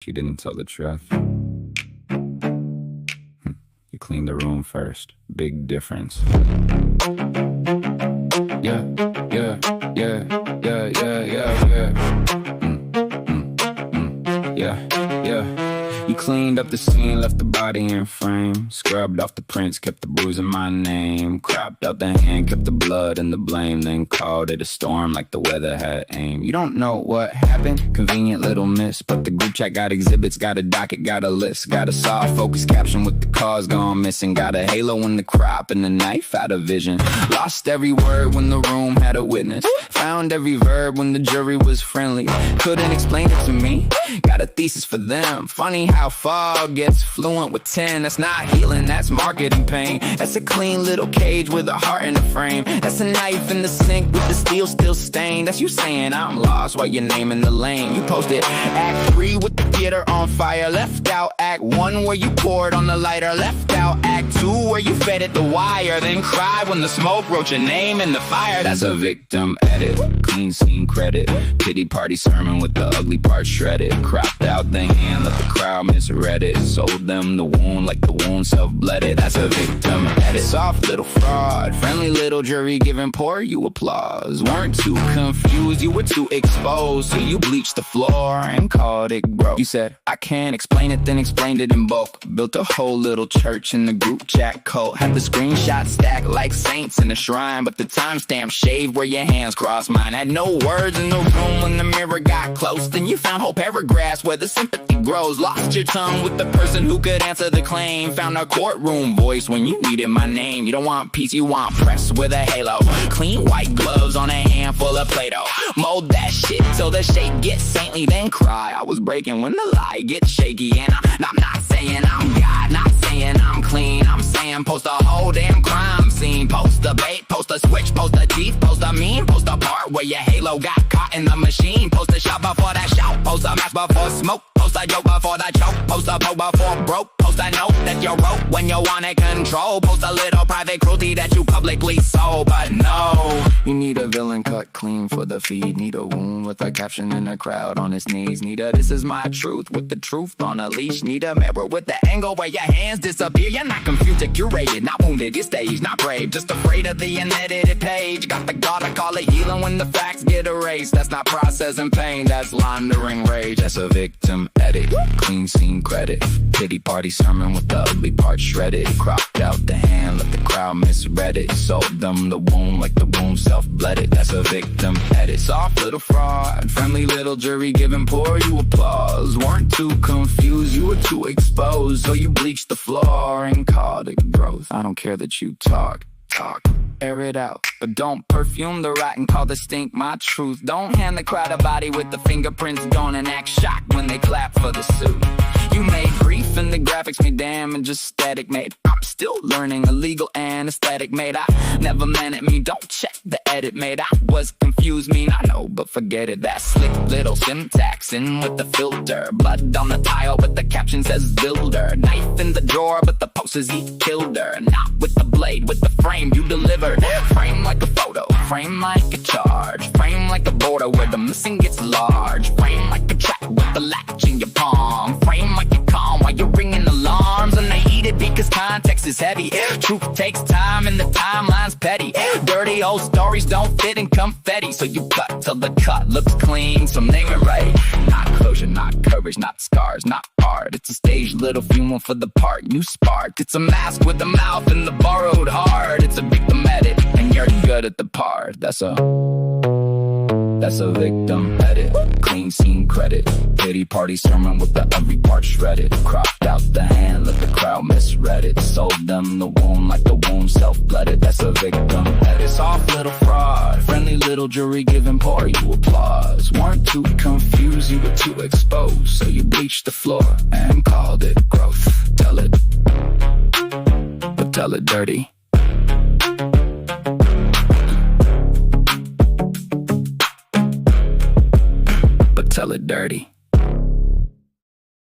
you didn't tell the truth. You cleaned the room first. Big difference. Yeah, yeah, yeah, yeah, yeah, yeah, yeah. Yeah, yeah. You cleaned up the scene, left the body in frame. Scrubbed off the prints, kept the bruise in my name. Cropped out the hand, kept the blood and the blame. Then called it a storm like the weather had aim. You don't know what happened, convenient little miss. But the group chat got exhibits, got a docket, got a list. Got a soft focus caption with the cause gone missing. Got a halo in the crop and the knife out of vision. Lost every word when the room had a witness. Found every verb when the jury was friendly. Couldn't explain it to me, got a thesis for them. Funny how fog gets fluent with 10. That's not healing, that's marketing pain. That's a clean little cage with a heart in the frame. That's a knife in the sink with the steel still stained. That's you saying I'm lost while you're naming the lane. You posted Act 3 with the theater on fire. Left out Act 1 where you poured on the lighter. Left out Act 2 where you fed it the wire. Then cried when the smoke wrote your name in the fire. That's a victim edit, clean scene credit. Pity party sermon with the ugly part shredded. Cropped out the hand, let the crowd misread it. Sold them the wound like the wound self-blooded. That's a victim edit. Soft little fraud, friendly little jury giving poor you applause. Weren't too confused, you were too exposed. So you bleached the floor and called it gross. You said, I can't explain it, then explained it in bulk. Built a whole little church in the group chat cult. Had the screenshot stacked like saints in a shrine. But the timestamp shaved where your hands crossed mine. Had no words in the room when the mirror got close. Then you found whole paragraphs where the sympathy grows. Lost your tongue with the person who could answer the claim. Found a courtroom voice when you needed my name. You don't want peace, you want press with a halo. Clean white gloves on a handful of Play-Doh. Mold that shit till the shape gets saintly, then cry. I was breaking when the lie gets shaky. And I'm not saying I'm God, not saying I'm clean. I'm saying post a whole damn crime scene. Post a bait, post a switch, post a teeth, post a meme, post a part where your halo got caught in the machine. Post a shot before that shout, post a mask before smoke. Post a joke before the choke, post a poke before broke. Post a note that you wrote when you wanted control. Post a little private cruelty that you publicly sold. But no, you need a villain cut clean for the feed. Need a wound with a caption in a crowd on his knees. Need a this is my truth with the truth on a leash. Need a mirror with the angle where your hands disappear. You're not confused, you're curated, not wounded, you're staged, not brave. Just afraid of the unedited page. Got the God to call it healing when the facts get erased. That's not processing pain, that's laundering rage. That's a victim edit, clean scene credit. Pity party sermon with the ugly part shredded. Cropped out the hand, let the crowd misread it. Sold them the wound like the wound self-blooded. That's a victim edit. Soft little fraud, friendly little jury giving poor you applause. Weren't too confused, you were too exposed. So you bleached the floor and called it growth. I don't care that you talk, air it out, but don't perfume the rot and call the stink my truth. Don't hand the crowd a body with the fingerprints gone and act shocked when they clap for the suit. You made grief and the graphics made damage just static made. I'm still learning illegal anesthetic made. I never meant it, me don't check the edit made. I was confused, mean I know, but forget it. That slick little syntax in with the filter. Blood on the tile but the caption says builder. Knife in the drawer but the post says he killed her. Not with the blade, with the frame you delivered. Frame like a photo, frame like a charge. Frame like a border where the missing gets large. Frame like a track with the latch in your palm. Frame like you're calm while you're ringing alarms. And they eat it because context is heavy. Truth takes time and the timeline's petty. Dirty old stories don't fit in confetti. So you cut till the cut looks clean, so name it right. Not closure, not courage, not scars, not art. It's a staged little funeral for the part you sparked. It's a mask with the mouth and the borrowed heart. It's a victim edit and you're good at the part. That's a victim edit, clean scene credit. Pity party sermon with the ugly part shredded. Cropped out the hand, let the crowd misread it. Sold them the wound like the wound self-blooded. That's a victim edit. Soft little fraud, friendly little jury giving poor you applause. Weren't too confused, you were too exposed. So you bleached the floor and called it growth. Tell it, but tell it dirty. Tell it dirty.